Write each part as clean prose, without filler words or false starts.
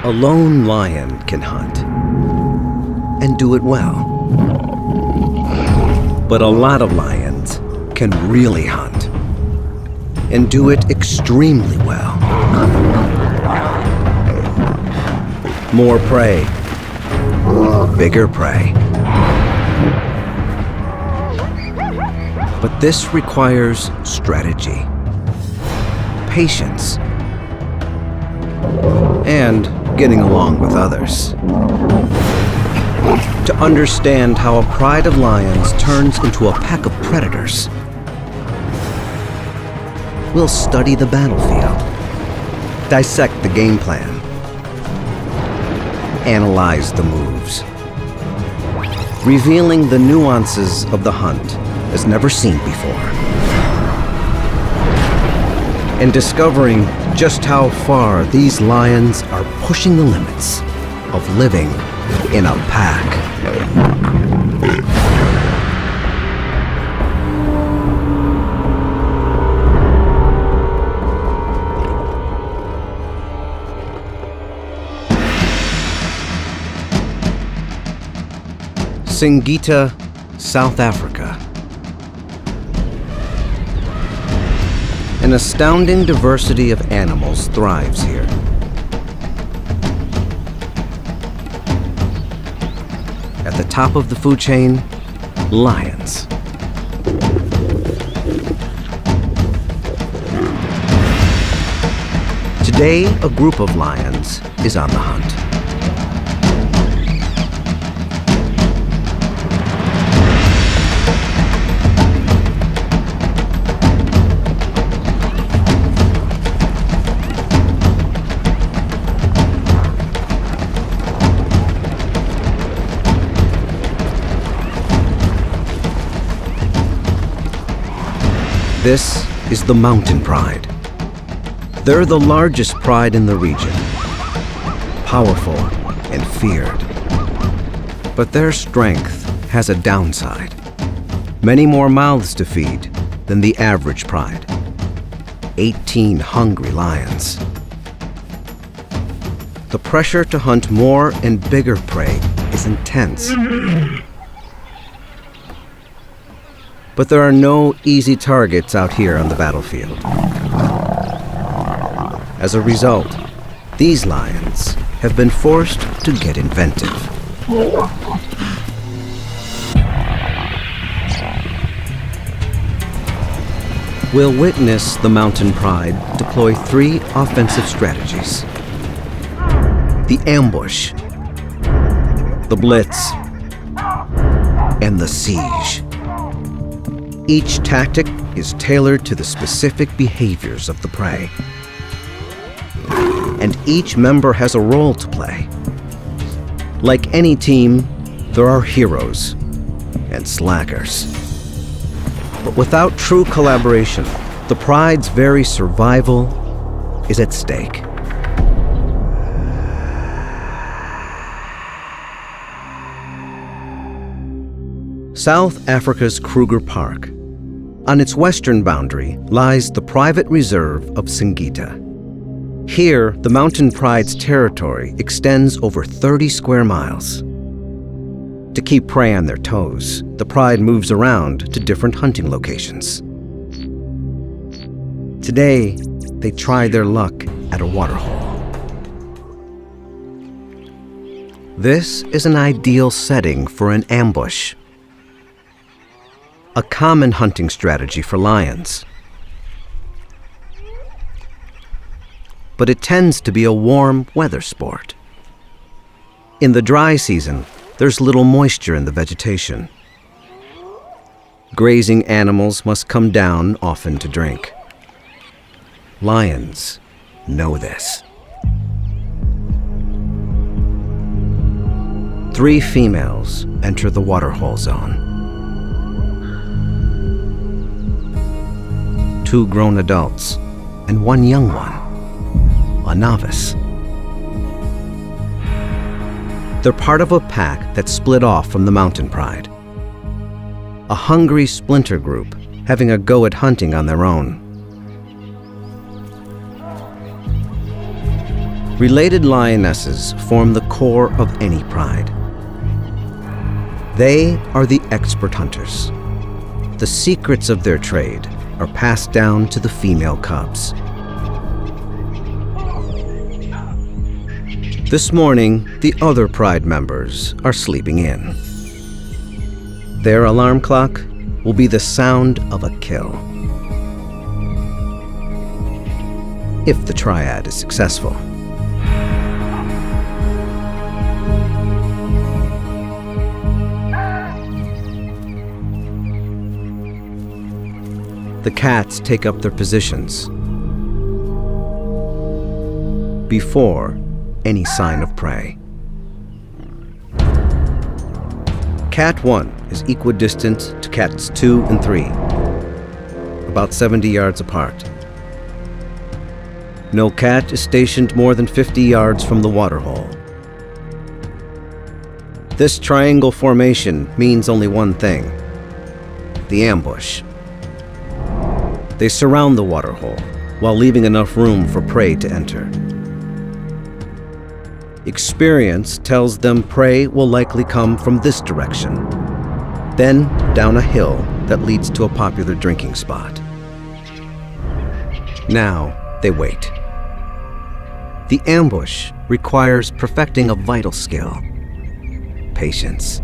A lone lion can hunt, and do it well. But a lot of lions can really hunt, and do it extremely well. More prey, bigger prey. But this requires strategy, patience, and getting along with others. To understand how a pride of lions turns into a pack of predators, we'll study the battlefield, dissect the game plan, analyze the moves, revealing the nuances of the hunt as never seen before, and discovering just how far these lions are pushing the limits of living in a pack. Singita, South Africa. An astounding diversity of animals thrives here. At the top of the food chain, lions. Today, a group of lions is on the hunt. This is the mountain pride. They're the largest pride in the region, powerful and feared. But their strength has a downside. Many more mouths to feed than the average pride. 18 hungry lions. The pressure to hunt more and bigger prey is intense. But there are no easy targets out here on the battlefield. As a result, these lions have been forced to get inventive. We'll witness the mountain pride deploy 3 offensive strategies: the ambush, the blitz, and the siege. Each tactic is tailored to the specific behaviors of the prey. And each member has a role to play. Like any team, there are heroes and slackers. But without true collaboration, the pride's very survival is at stake. South Africa's Kruger Park. On its western boundary lies the private reserve of Singita. Here, the mountain pride's territory extends over 30 square miles. To keep prey on their toes, the pride moves around to different hunting locations. Today, they try their luck at a waterhole. This is an ideal setting for an ambush. A common hunting strategy for lions. But it tends to be a warm weather sport. In the dry season, there's little moisture in the vegetation. Grazing animals must come down often to drink. Lions know this. 3 females enter the waterhole zone. 2 grown adults and 1 young one, a novice. They're part of a pack that split off from the mountain pride. A hungry splinter group having a go at hunting on their own. Related lionesses form the core of any pride. They are the expert hunters. The secrets of their trade are passed down to the female cubs. This morning, the other pride members are sleeping in. Their alarm clock will be the sound of a kill. If the triad is successful. The cats take up their positions before any sign of prey. Cat 1 is equidistant to cats 2 and 3, about 70 yards apart. No cat is stationed more than 50 yards from the waterhole. This triangle formation means only one thing: the ambush. They surround the waterhole while leaving enough room for prey to enter. Experience tells them prey will likely come from this direction, then down a hill that leads to a popular drinking spot. Now they wait. The ambush requires perfecting a vital skill: patience.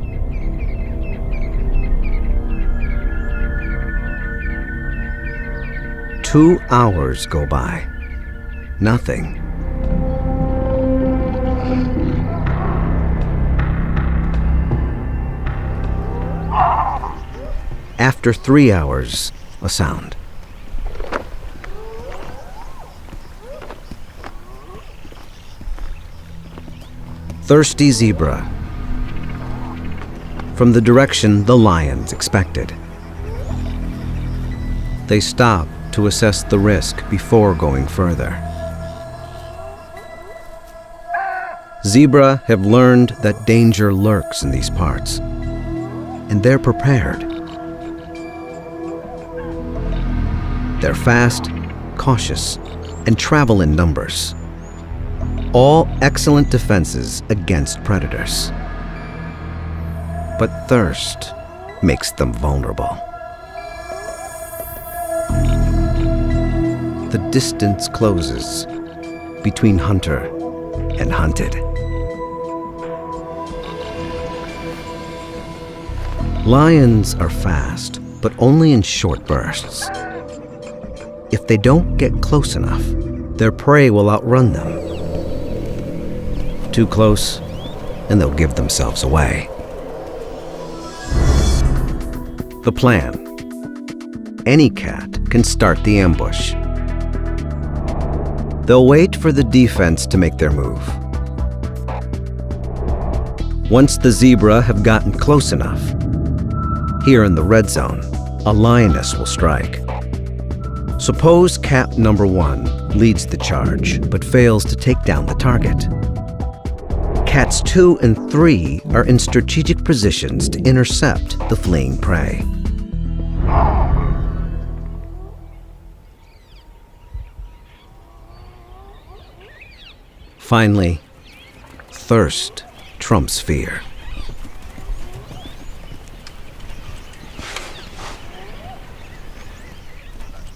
Two hours go by. Nothing. After 3 hours, a sound. Thirsty zebra. From the direction the lions expected. They stop to assess the risk before going further. Zebra have learned that danger lurks in these parts, and they're prepared. They're fast, cautious, and travel in numbers. All excellent defenses against predators. But thirst makes them vulnerable. The distance closes between hunter and hunted. Lions are fast, but only in short bursts. If they don't get close enough, their prey will outrun them. Too close, and they'll give themselves away. The plan: any cat can start the ambush. They'll wait for the defense to make their move. Once the zebra have gotten close enough, here in the red zone, a lioness will strike. Suppose cat number 1 leads the charge, but fails to take down the target. Cats 2 and 3 are in strategic positions to intercept the fleeing prey. Finally, thirst trumps fear.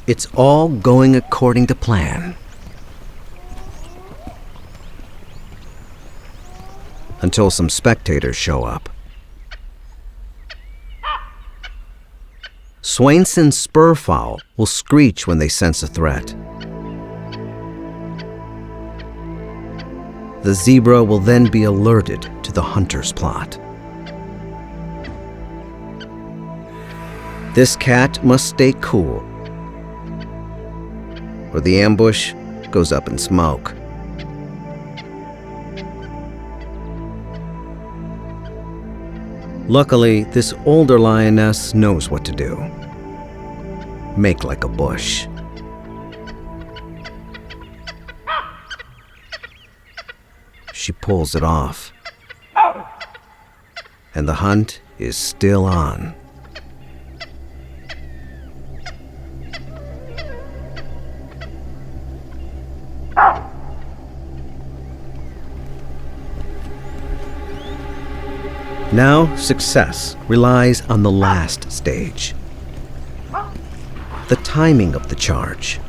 It's all going according to plan. Until some spectators show up. Swainson's spurfowl will screech when they sense a threat. The zebra will then be alerted to the hunter's plot. This cat must stay cool, or the ambush goes up in smoke. Luckily, this older lioness knows what to do. Make like a bush. She pulls it off. and the hunt is still on. Now, success relies on the last stage, the timing of the charge.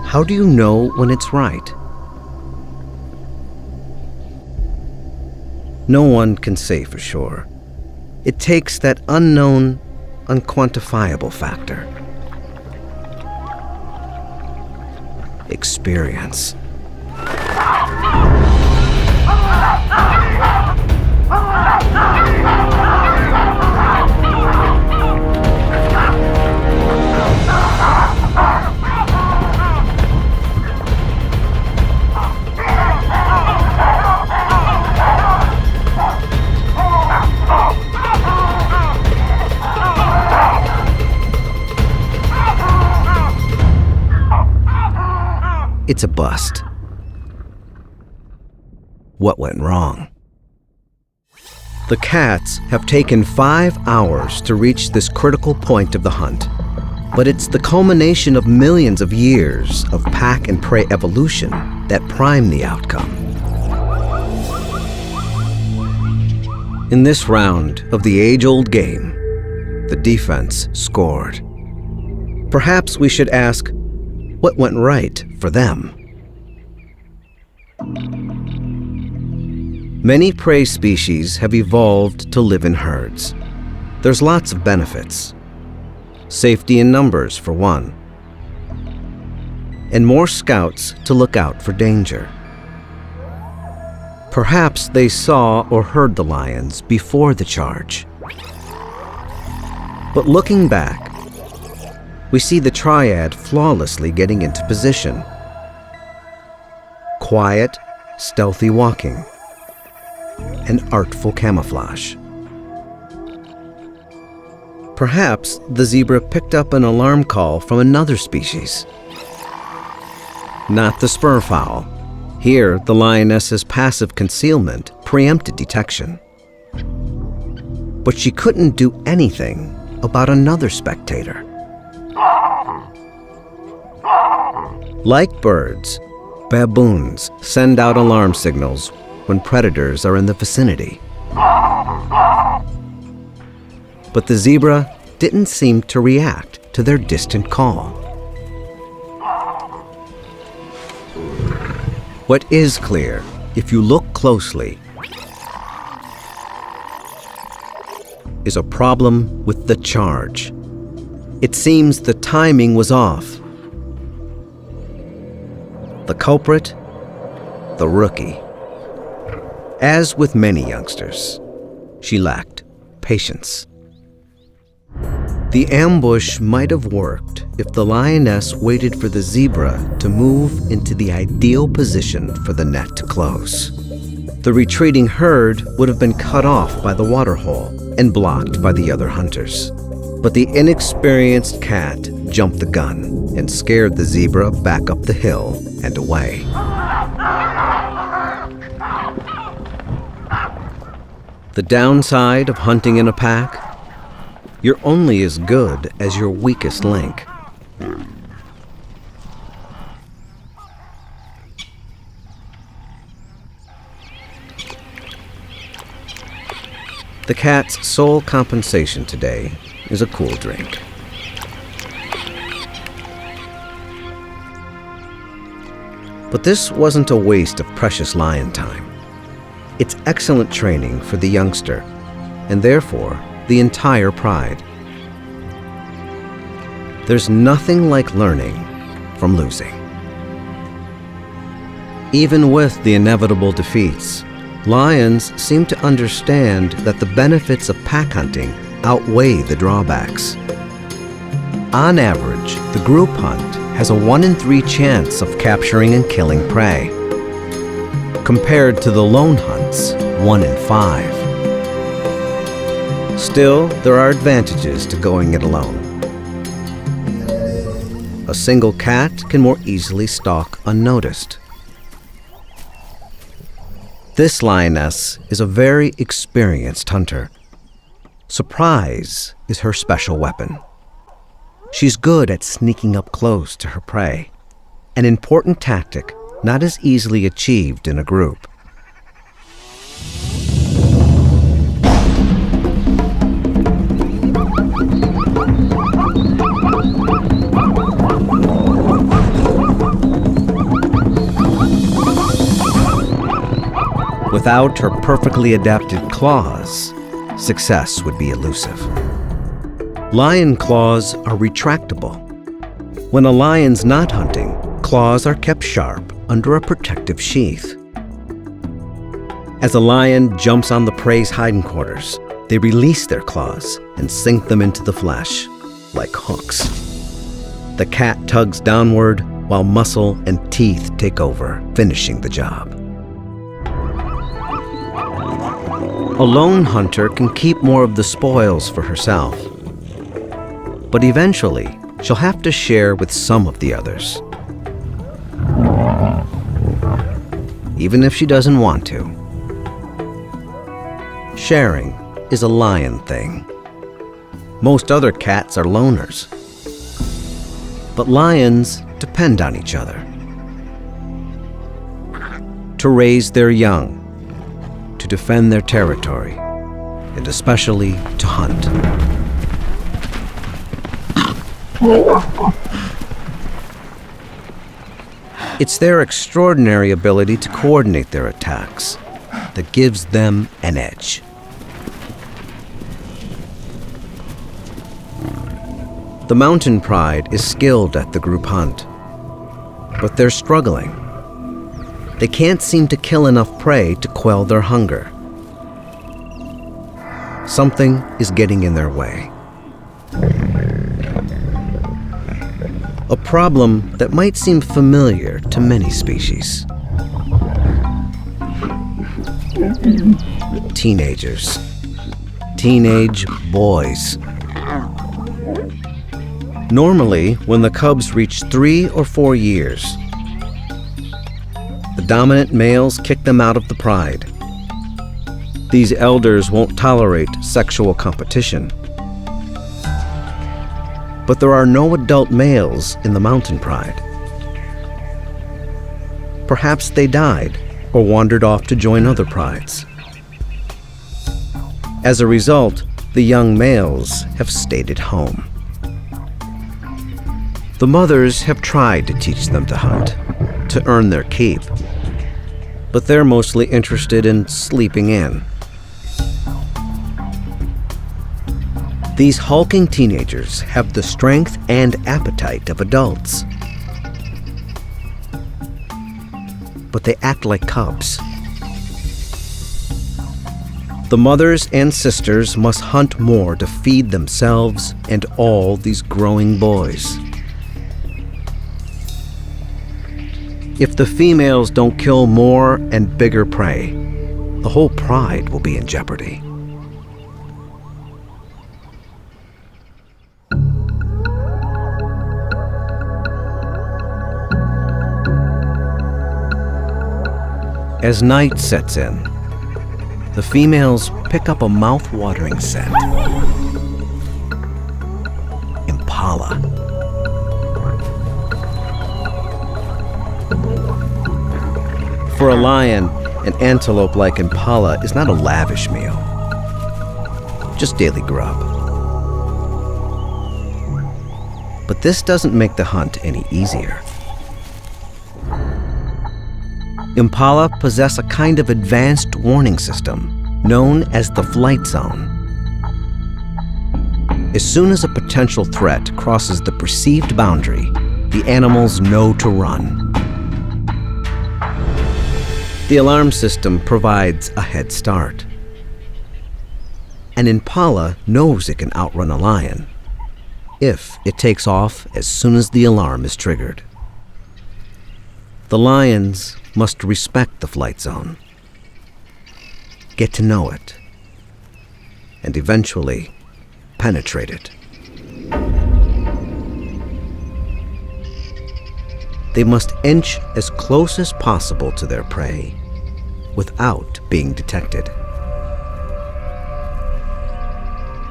How do you know when it's right? No one can say for sure. It takes that unknown, unquantifiable factor. Experience. It's a bust. What went wrong? The cats have taken 5 hours to reach this critical point of the hunt, but it's the culmination of millions of years of pack and prey evolution that prime the outcome. In this round of the age-old game, the defense scored. Perhaps we should ask, what went right for them? Many prey species have evolved to live in herds. There's lots of benefits. Safety in numbers, for one. And more scouts to look out for danger. Perhaps they saw or heard the lions before the charge. But looking back, we see the triad flawlessly getting into position. Quiet, stealthy walking, and artful camouflage. Perhaps the zebra picked up an alarm call from another species. Not the spurfowl. Here, the lioness's passive concealment preempted detection. But she couldn't do anything about another spectator. Like birds, baboons send out alarm signals when predators are in the vicinity. But the zebra didn't seem to react to their distant call. What is clear, if you look closely, is a problem with the charge. It seems the timing was off. The culprit, the rookie. As with many youngsters, she lacked patience. The ambush might have worked if the lioness waited for the zebra to move into the ideal position for the net to close. The retreating herd would have been cut off by the waterhole and blocked by the other hunters. But the inexperienced cat jumped the gun and scared the zebra back up the hill and away. The downside of hunting in a pack? You're only as good as your weakest link. The cat's sole compensation today is a cool drink. But this wasn't a waste of precious lion time. It's excellent training for the youngster, and therefore the entire pride. There's nothing like learning from losing. Even with the inevitable defeats, lions seem to understand that the benefits of pack hunting outweigh the drawbacks. On average, the group hunt has a 1 in 3 chance of capturing and killing prey, compared to the lone hunt's 1 in 5. Still, there are advantages to going it alone. a single cat can more easily stalk unnoticed. This lioness is a very experienced hunter. Surprise is her special weapon. She's good at sneaking up close to her prey, an important tactic not as easily achieved in a group. Without her perfectly adapted claws, success would be elusive. Lion claws are retractable. When a lion's not hunting, claws are kept sharp under a protective sheath. As a lion jumps on the prey's hiding-quarters, they release their claws and sink them into the flesh, like hooks. The cat tugs downward while muscle and teeth take over, finishing the job. A lone hunter can keep more of the spoils for herself, but eventually she'll have to share with some of the others, even if she doesn't want to. Sharing is a lion thing. Most other cats are loners, but lions depend on each other to raise their young, to defend their territory, and especially to hunt. It's their extraordinary ability to coordinate their attacks that gives them an edge. The mountain pride is skilled at the group hunt, but they're struggling. They can't seem to kill enough prey to quell their hunger. Something is getting in their way. A problem that might seem familiar to many species. Teenagers. Teenage boys. Normally, when the cubs reach 3 or 4 years, the dominant males kick them out of the pride. These elders won't tolerate sexual competition. But there are no adult males in the mountain pride. Perhaps they died or wandered off to join other prides. As a result, the young males have stayed at home. The mothers have tried to teach them to hunt, to earn their keep, but they're mostly interested in sleeping in. These hulking teenagers have the strength and appetite of adults, but they act like cubs. The mothers and sisters must hunt more to feed themselves and all these growing boys. If the females don't kill more and bigger prey, the whole pride will be in jeopardy. As night sets in, the females pick up a mouth-watering scent. Impala. For a lion, an antelope like impala is not a lavish meal, just daily grub. But this doesn't make the hunt any easier. Impala possess a kind of advanced warning system known as the flight zone. As soon as a potential threat crosses the perceived boundary, the animals know to run. The alarm system provides a head start. An impala knows it can outrun a lion if it takes off as soon as the alarm is triggered. The lions must respect the flight zone, get to know it, and eventually penetrate it. they must inch as close as possible to their prey without being detected.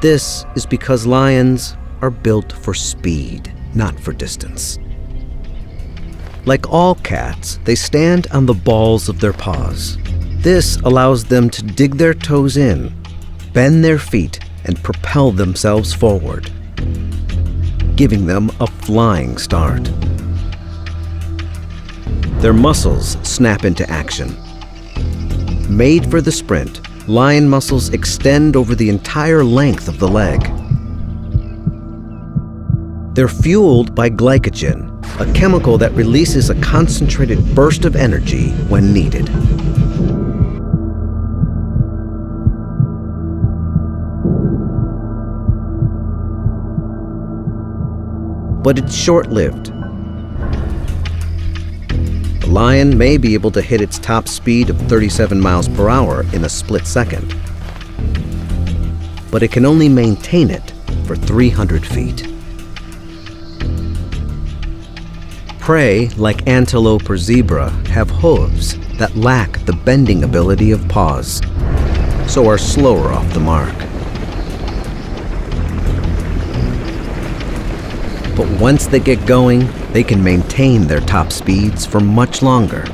This is because lions are built for speed, not for distance. Like all cats, they stand on the balls of their paws. This allows them to dig their toes in, bend their feet, and propel themselves forward, giving them a flying start. Their muscles snap into action. Made for the sprint, lion muscles extend over the entire length of the leg. They're fueled by glycogen, a chemical that releases a concentrated burst of energy when needed. But it's short-lived. A lion may be able to hit its top speed of 37 miles per hour in a split second, but it can only maintain it for 300 feet. Prey, like antelope or zebra, have hooves that lack the bending ability of paws, so are slower off the mark. But once they get going, they can maintain their top speeds for much longer.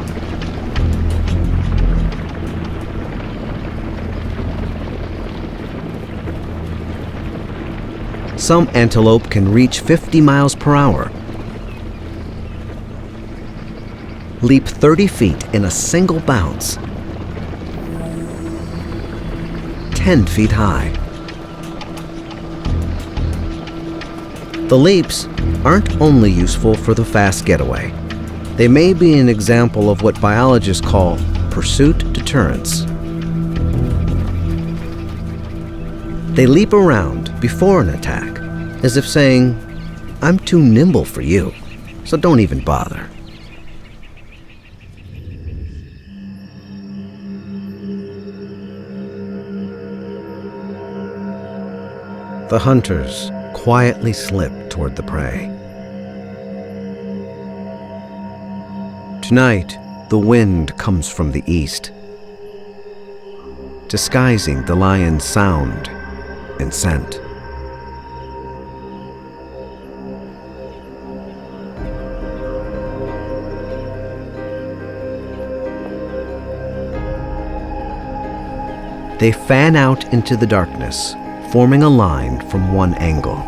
Some antelope can reach 50 miles per hour, leap 30 feet in a single bounce, 10 feet high. The leaps aren't only useful for the fast getaway. They may be an example of what biologists call pursuit deterrence. They leap around before an attack, as if saying, "I'm too nimble for you, so don't even bother." The hunters quietly slip toward the prey. Tonight, the wind comes from the east, disguising the lion's sound and scent. They fan out into the darkness, forming a line from one angle.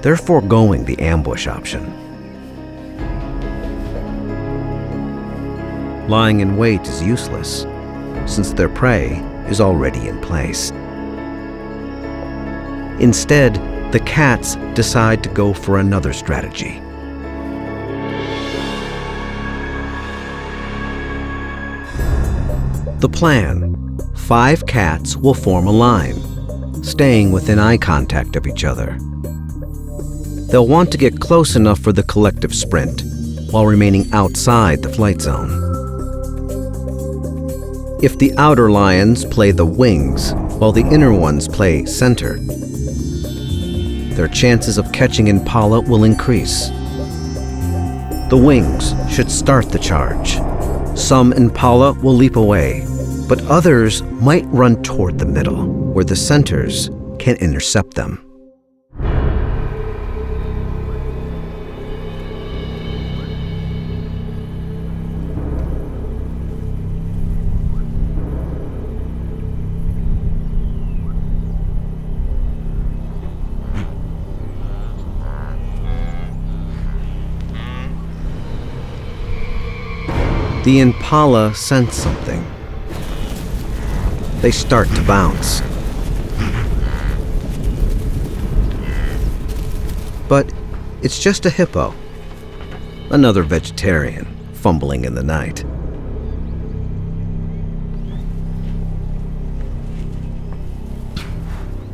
They're foregoing the ambush option. Lying in wait is useless, since their prey is already in place. Instead, the cats decide to go for another strategy. The plan: 5 cats will form a line, staying within eye contact of each other. They'll want to get close enough for the collective sprint, while remaining outside the flight zone. If the outer lions play the wings, while the inner ones play center, their chances of catching impala will increase. The wings should start the charge. Some impala will leap away, but others might run toward the middle, where the centers can intercept them. The impala sense something. They start to bounce. But it's just a hippo, another vegetarian fumbling in the night.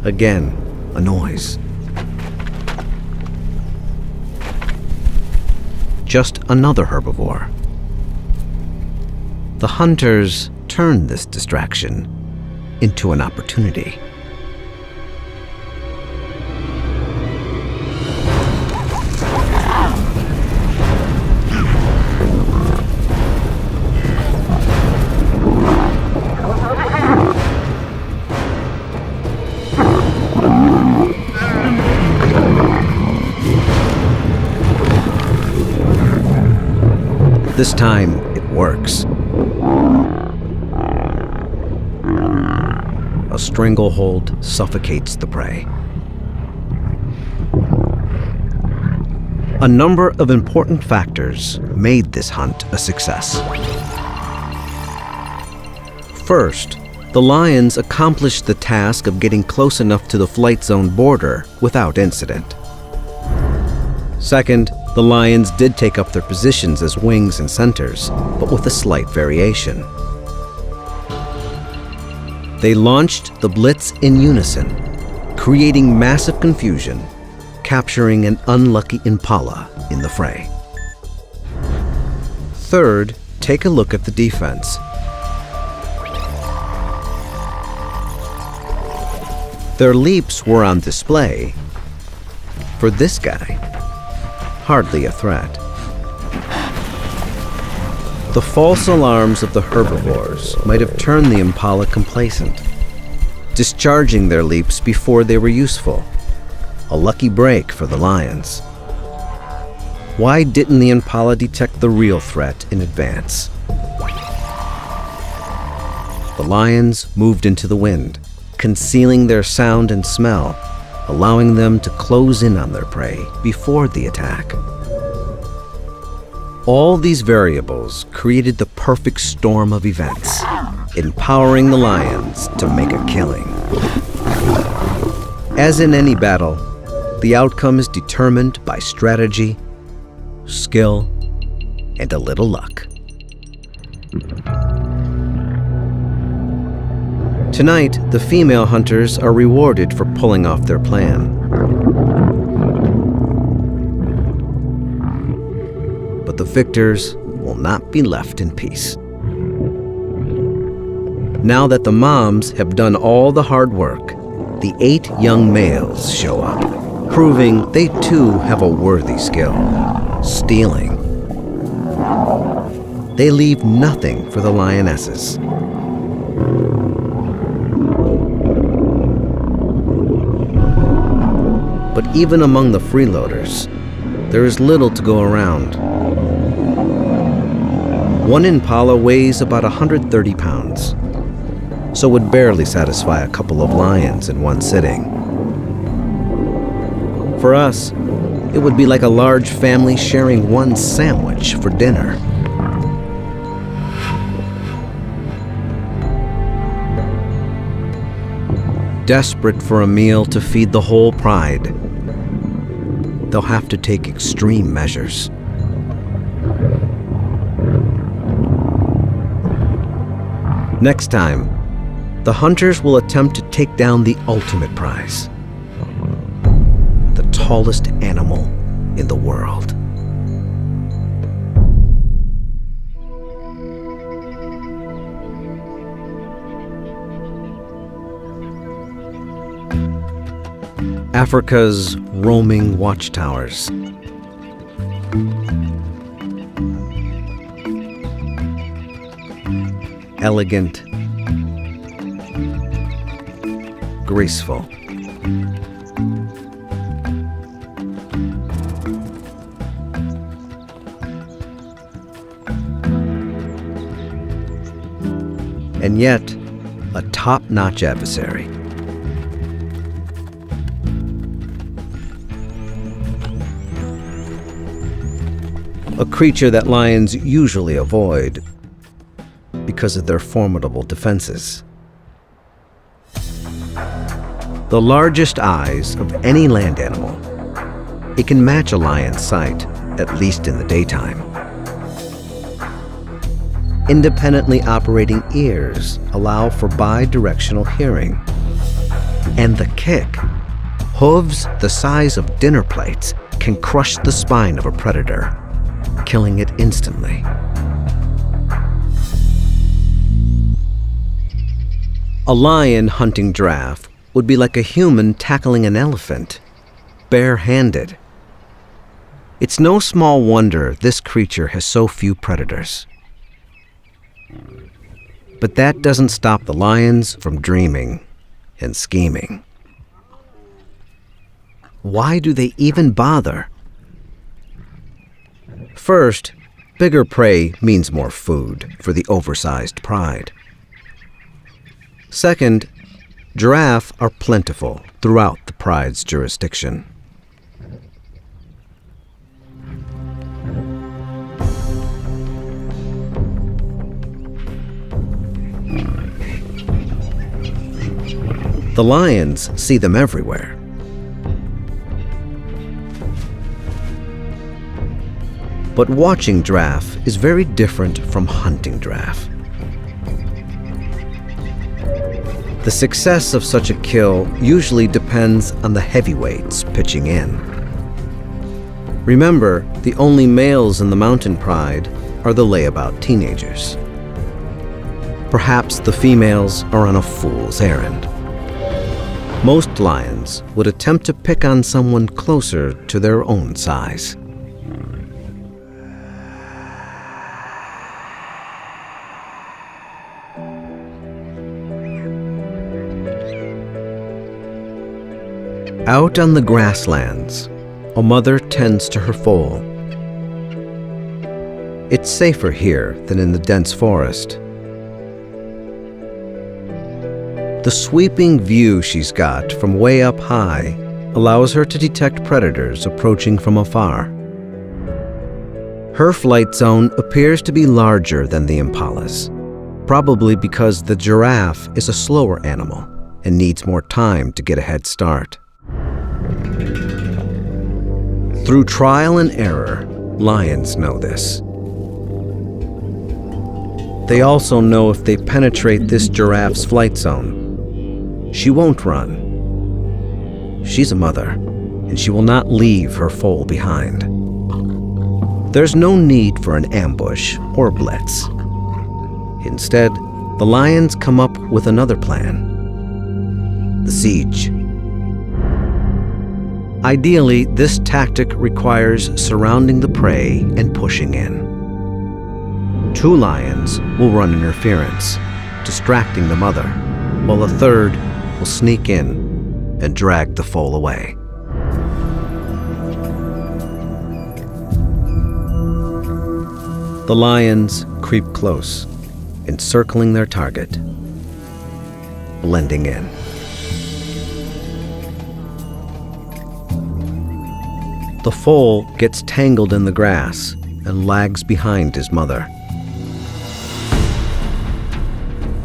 Again, a noise. Just another herbivore. The hunters turn this distraction into an opportunity. This time, it works. A stranglehold suffocates the prey. A number of important factors made this hunt a success. First, the lions accomplished the task of getting close enough to the flight zone border without incident. Second, the lions did take up their positions as wings and centers, but with a slight variation. They launched the blitz in unison, creating massive confusion, capturing an unlucky impala in the fray. Third, take a look at the defense. Their leaps were on display. For this guy, hardly a threat. The false alarms of the herbivores might have turned the impala complacent, discharging their leaps before they were useful. A lucky break for the lions. Why didn't the impala detect the real threat in advance? The lions moved into the wind, concealing their sound and smell, allowing them to close in on their prey before the attack. All these variables created the perfect storm of events, empowering the lions to make a killing. As in any battle, the outcome is determined by strategy, skill, and a little luck. Tonight, the female hunters are rewarded for pulling off their plan. But the victors will not be left in peace. Now that the moms have done all the hard work, the 8 young males show up, proving they too have a worthy skill: stealing. They leave nothing for the lionesses. But even among the freeloaders, there is little to go around. One impala weighs about 130 pounds, so would barely satisfy a couple of lions in one sitting. For us, it would be like a large family sharing one sandwich for dinner. Desperate for a meal to feed the whole pride, they'll have to take extreme measures. Next time, the hunters will attempt to take down the ultimate prize: the tallest animal in the world. Africa's roaming watchtowers. Elegant, graceful. And yet, a top-notch adversary. A creature that lions usually avoid because of their formidable defenses. The largest eyes of any land animal, it can match a lion's sight, at least in the daytime. Independently operating ears allow for bi-directional hearing. And the kick, hooves the size of dinner plates, can crush the spine of a predator, killing it instantly. A lion hunting giraffe would be like a human tackling an elephant, bare-handed. It's no small wonder this creature has so few predators. But that doesn't stop the lions from dreaming and scheming. Why do they even bother? First, Bigger prey means more food for the oversized pride. Second, giraffe are plentiful throughout the pride's jurisdiction. The lions see them everywhere. But watching giraffe is very different from hunting giraffe. The success of such a kill usually depends on the heavyweights pitching in. Remember, the only males in the mountain pride are the layabout teenagers. Perhaps the females are on a fool's errand. Most lions would attempt to pick on someone closer to their own size. Out on the grasslands, a mother tends to her foal. It's safer here than in the dense forest. The sweeping view she's got from way up high allows her to detect predators approaching from afar. Her flight zone appears to be larger than the impalas, probably because the giraffe is a slower animal and needs more time to get a head start. Through trial and error, lions know this. They also know if they penetrate this giraffe's flight zone, she won't run. She's a mother, and she will not leave her foal behind. There's no need for an ambush or blitz. Instead, the lions come up with another plan: the siege. Ideally, this tactic requires surrounding the prey and pushing in. Two lions will run interference, distracting the mother, while a third will sneak in and drag the foal away. The lions creep close, encircling their target, blending in. The foal gets tangled in the grass and lags behind his mother.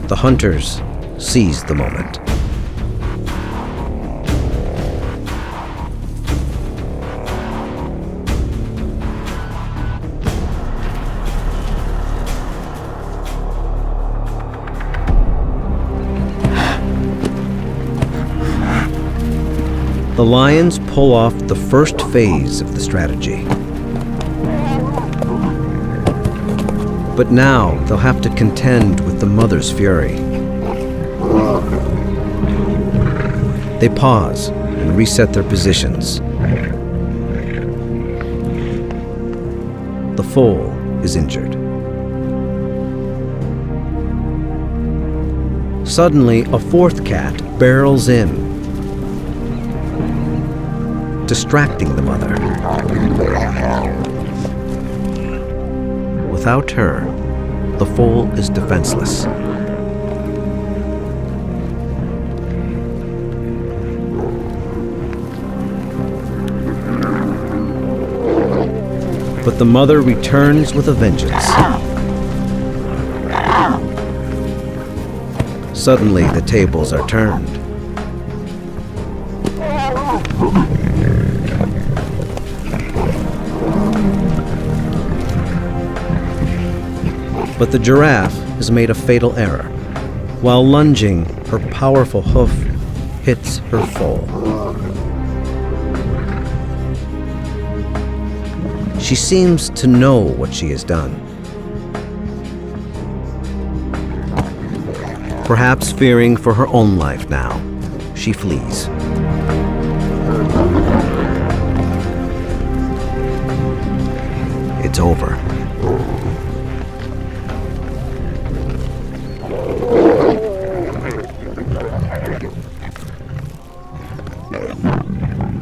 The hunters seize the moment. The lions pull off the first phase of the strategy. But now they'll have to contend with the mother's fury. They pause and reset their positions. The foal is injured. Suddenly, a fourth cat barrels in, distracting the mother. Without her, the foal is defenseless. But the mother returns with a vengeance. Suddenly, the tables are turned. But the giraffe has made a fatal error. While lunging, her powerful hoof hits her foal. She seems to know what she has done. Perhaps fearing for her own life now, she flees. It's over.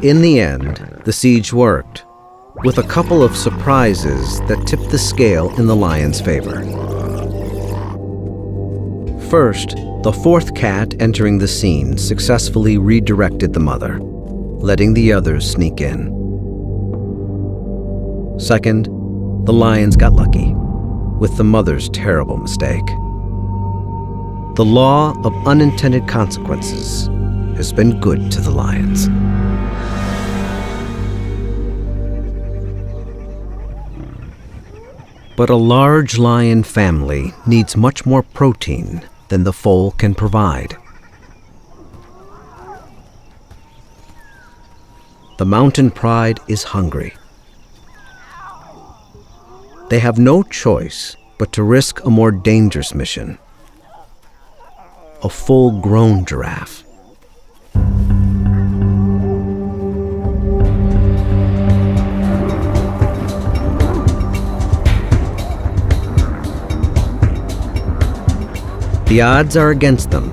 In the end, the siege worked. with a couple of surprises that tip the scale in the lion's favor. First, the fourth cat entering the scene successfully redirected the mother, letting the others sneak in. Second, the lions got lucky with the mother's terrible mistake. The law of unintended consequences has been good to the lions. But a large lion family needs much more protein than the foal can provide. The mountain pride is hungry. They have no choice but to risk a more dangerous mission: a full-grown giraffe. The odds are against them.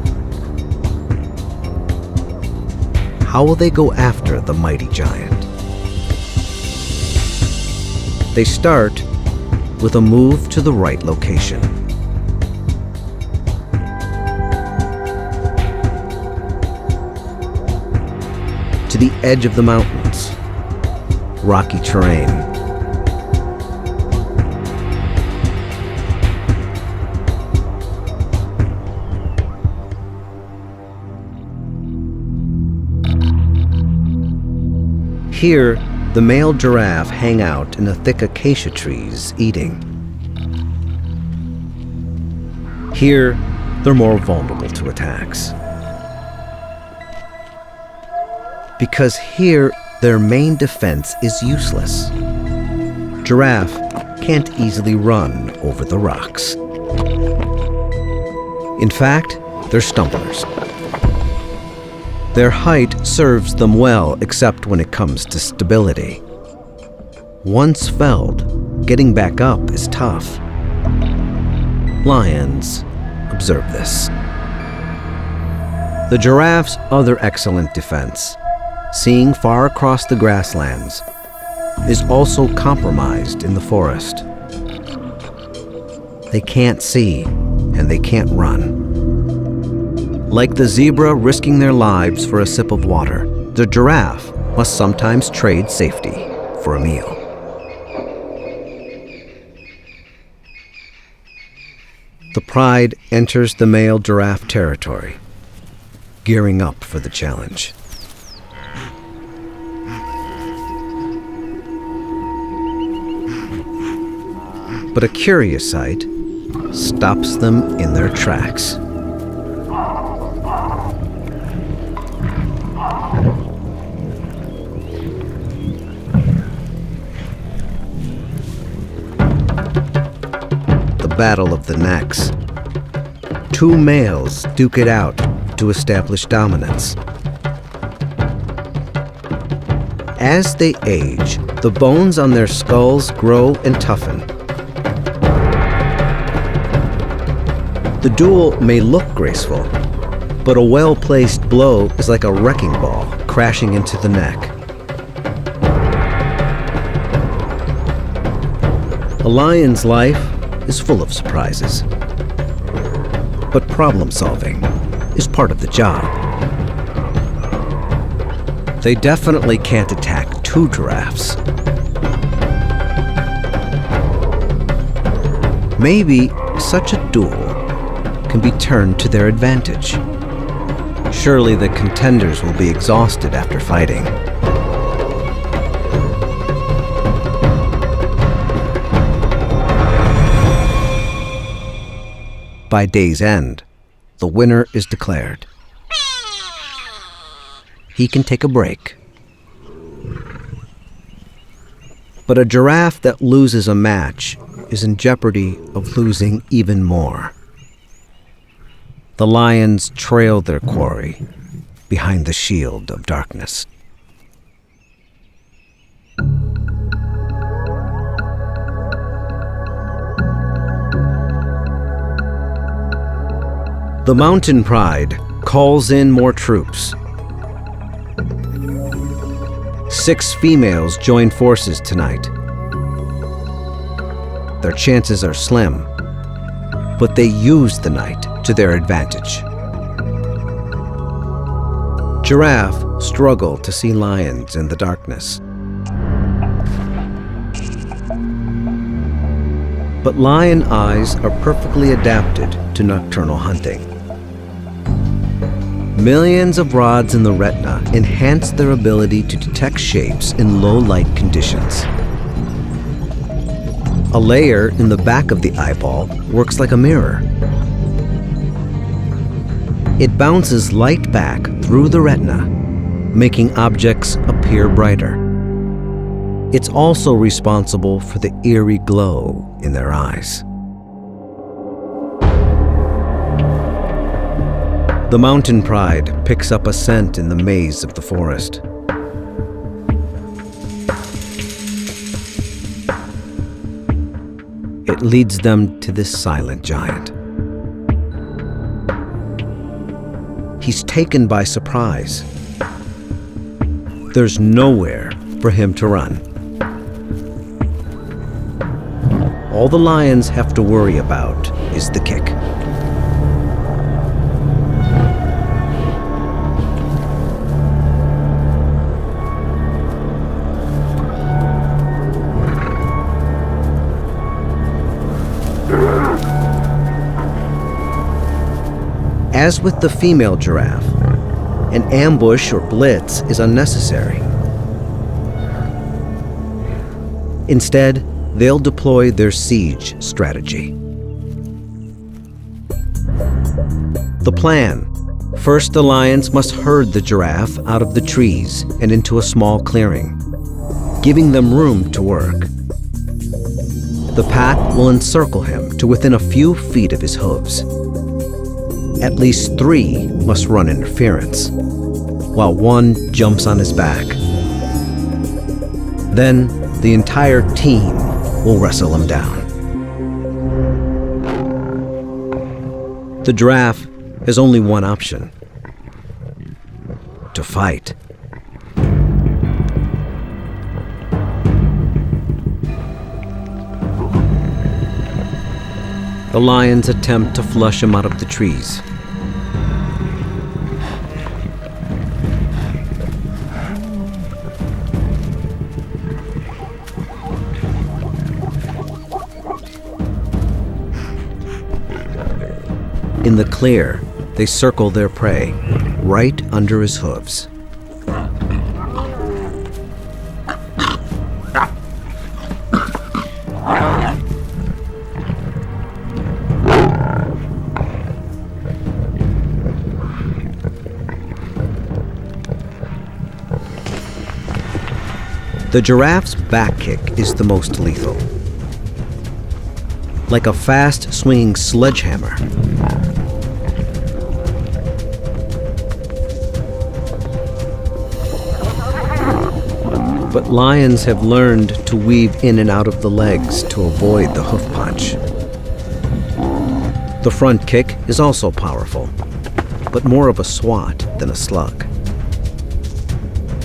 How will they go after the mighty giant? They start with a move to the right location. To the edge of the mountains, rocky terrain. Here, the male giraffe hang out in the thick acacia trees eating. Here, they're more vulnerable to attacks. Because here, their main defense is useless. Giraffe can't easily run over the rocks. In fact, they're stumblers. Their height serves them well, except when it comes to stability. Once felled, getting back up is tough. Lions observe this. The giraffe's other excellent defense, seeing far across the grasslands, is also compromised in the forest. They can't see, and they can't run. Like the zebra risking their lives for a sip of water, the giraffe must sometimes trade safety for a meal. The pride enters the male giraffe territory, gearing up for the challenge. But a curious sight stops them in their tracks. Battle of the necks. Two males duke it out to establish dominance. As they age, the bones on their skulls grow and toughen. The duel may look graceful, but a well-placed blow is like a wrecking ball crashing into the neck. A lion's life is full of surprises. But problem solving is part of the job. They definitely can't attack two giraffes. Maybe such a duel can be turned to their advantage. Surely the contenders will be exhausted after fighting. By day's end, the winner is declared. He can take a break. But a giraffe that loses a match is in jeopardy of losing even more. The lions trail their quarry behind the shield of darkness. The mountain pride calls in more troops. 6 females join forces tonight. Their chances are slim, but they use the night to their advantage. Giraffe struggle to see lions in the darkness. But lion eyes are perfectly adapted to nocturnal hunting. Millions of rods in the retina enhance their ability to detect shapes in low light conditions. A layer in the back of the eyeball works like a mirror. It bounces light back through the retina, making objects appear brighter. It's also responsible for the eerie glow in their eyes. The mountain pride picks up a scent in the maze of the forest. It leads them to this silent giant. He's taken by surprise. There's nowhere for him to run. All the lions have to worry about is the kick. As with the female giraffe, an ambush or blitz is unnecessary. Instead, they'll deploy their siege strategy. The plan: first, the lions must herd the giraffe out of the trees and into a small clearing, giving them room to work. The pack will encircle him to within a few feet of his hooves. At least 3 must run interference, while 1 jumps on his back. Then the entire team will wrestle him down. The giraffe has only one option: to fight. The lions attempt to flush him out of the trees. In the clear, they circle their prey right under his hooves. The giraffe's back kick is the most lethal. Like a fast swinging sledgehammer, but lions have learned to weave in and out of the legs to avoid the hoof punch. The front kick is also powerful, but more of a swat than a slug.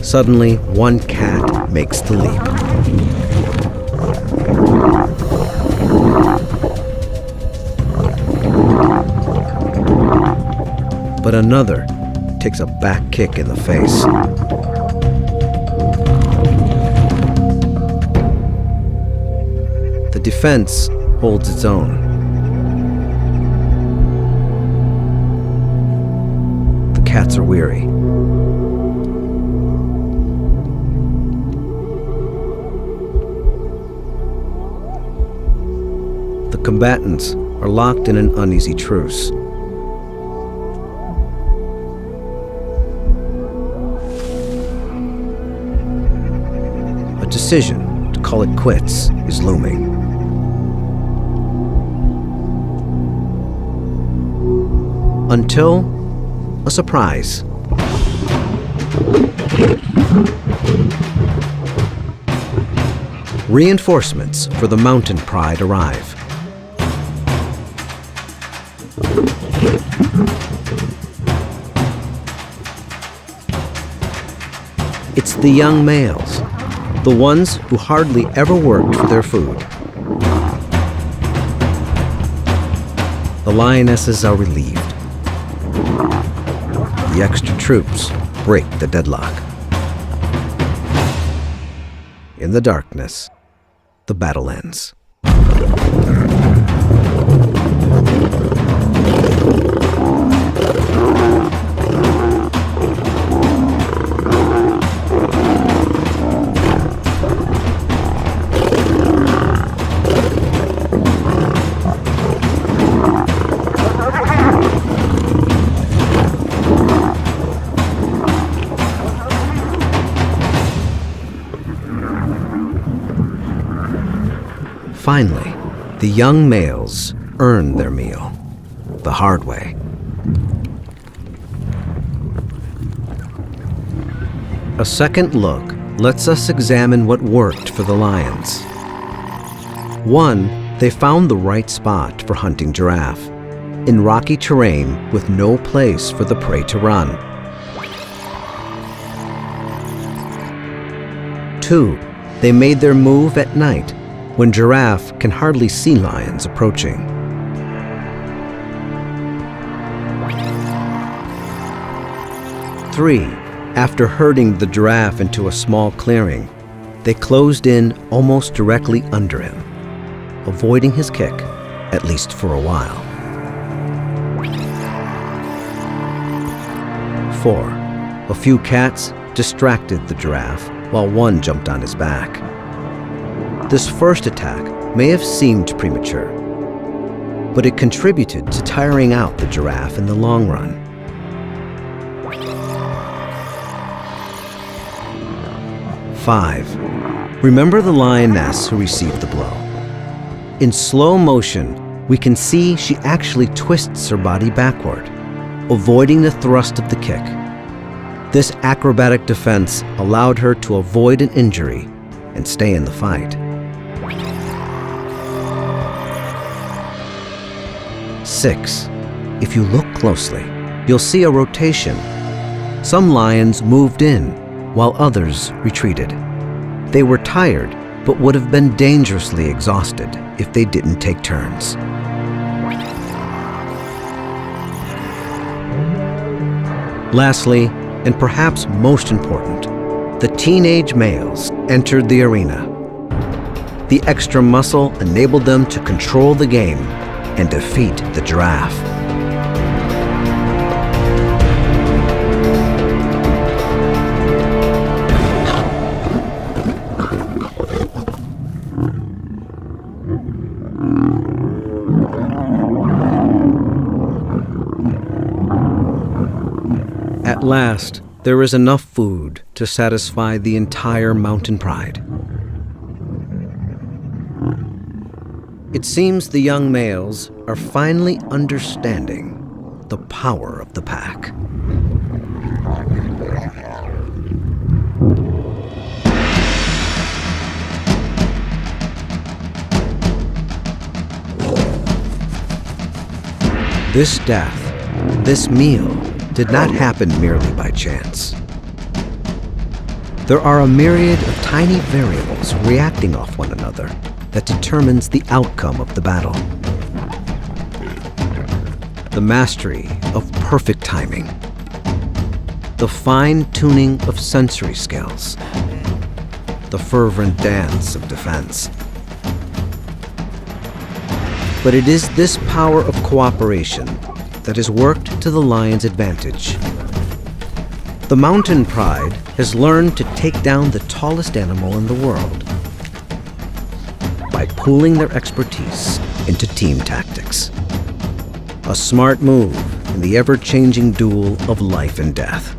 Suddenly, one cat makes the leap. But another takes a back kick in the face. The defense holds its own. The cats are weary. The combatants are locked in an uneasy truce. A decision to call it quits is looming. Until a surprise. Reinforcements for the mountain pride arrive. It's the young males, the ones who hardly ever worked for their food. The lionesses are relieved. The extra troops break the deadlock. In the darkness, the battle ends. Finally, the young males earn their meal, the hard way. A second look lets us examine what worked for the lions. 1, they found the right spot for hunting giraffe, in rocky terrain with no place for the prey to run. 2, they made their move at night, when giraffe can hardly see lions approaching. 3, after herding the giraffe into a small clearing, they closed in almost directly under him, avoiding his kick, at least for a while. 4, a few cats distracted the giraffe while one jumped on his back. This first attack may have seemed premature, but it contributed to tiring out the giraffe in the long run. 5, remember the lioness who received the blow. In slow motion, we can see she actually twists her body backward, avoiding the thrust of the kick. This acrobatic defense allowed her to avoid an injury and stay in the fight. 6, if you look closely, you'll see a rotation. Some lions moved in, while others retreated. They were tired, but would have been dangerously exhausted if they didn't take turns. Lastly, and perhaps most important, the teenage males entered the arena. The extra muscle enabled them to control the game and defeat the giraffe. At last, there is enough food to satisfy the entire mountain pride. It seems the young males are finally understanding the power of the pack. This death, this meal, did not happen merely by chance. There are a myriad of tiny variables reacting off one another that determines the outcome of the battle. The mastery of perfect timing, the fine-tuning of sensory skills, the fervent dance of defense. But it is this power of cooperation that has worked to the lion's advantage. The mountain pride has learned to take down the tallest animal in the world by pooling their expertise into team tactics. A smart move in the ever-changing duel of life and death.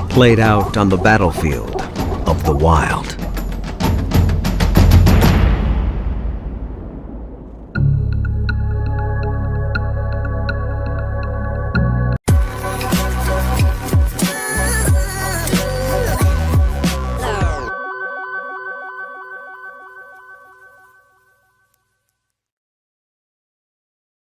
Played out on the battlefield of the wild.